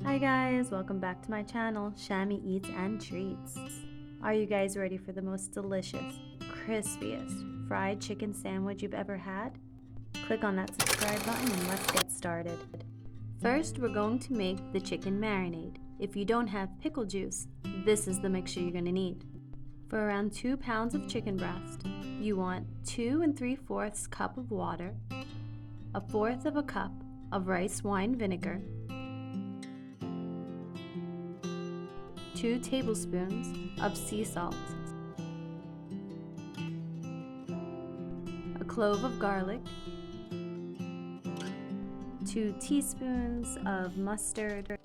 Hi guys, welcome back to my channel, Shami Eats and Treats. Are you guys ready for the most delicious, crispiest fried chicken sandwich you've ever had? Click on that subscribe button and let's get started. First, we're going to make the chicken marinade. If you don't have pickle juice, this is the mixture you're going to need. For around 2 pounds of chicken breast, you want 2 3/4 cup of water, 1/4 cup of rice wine vinegar, 2 tablespoons of sea salt, a clove of garlic, 2 teaspoons of mustard,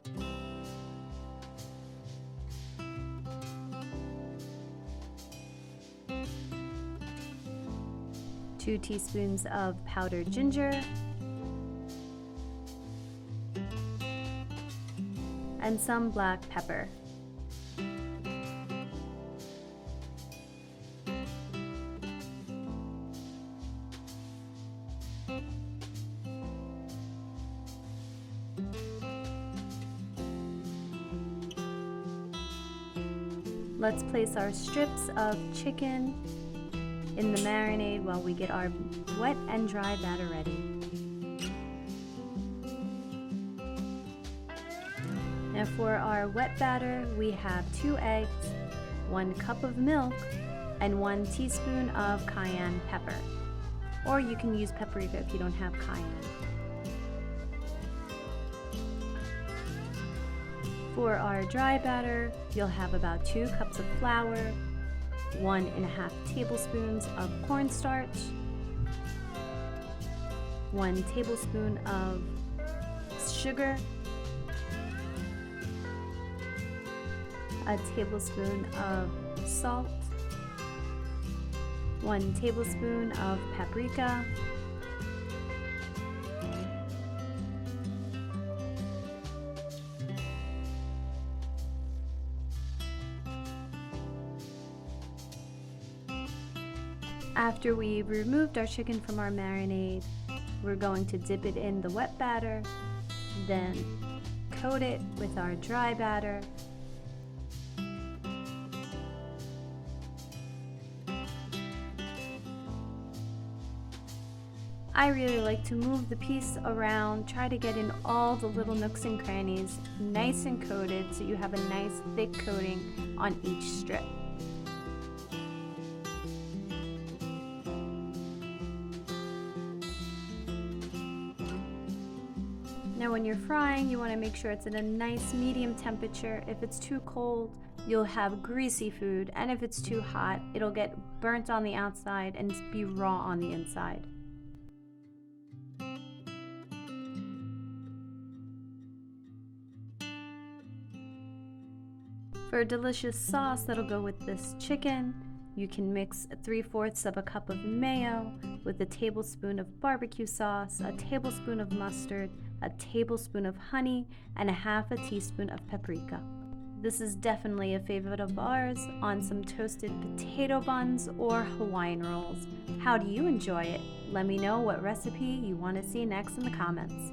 2 teaspoons of powdered ginger, and some black pepper. Let's place our strips of chicken in the marinade while we get our wet and dry batter ready. Now for our wet batter, we have 2 eggs, 1 cup of milk, and 1 teaspoon of cayenne pepper. Or you can use paprika if you don't have cayenne. For our dry batter, you'll have about 2 cups of flour, 1 1/2 tablespoons of cornstarch, 1 tablespoon of sugar, a tablespoon of salt, 1 tablespoon of paprika, After we've removed our chicken from our marinade, we're going to dip it in the wet batter, then coat it with our dry batter, I really like to move the piece around, try to get in all the little nooks and crannies, nice and coated so you have a nice thick coating on each strip. Now when you're frying, you want to make sure it's at a nice medium temperature. If it's too cold, you'll have greasy food, and if it's too hot, it'll get burnt on the outside and be raw on the inside. For a delicious sauce that'll go with this chicken, you can mix 3/4 cup of mayo with a tablespoon of barbecue sauce, a tablespoon of mustard, a tablespoon of honey, and 1/2 teaspoon of paprika. This is definitely a favorite of ours on some toasted potato buns or Hawaiian rolls. How do you enjoy it? Let me know what recipe you want to see next in the comments.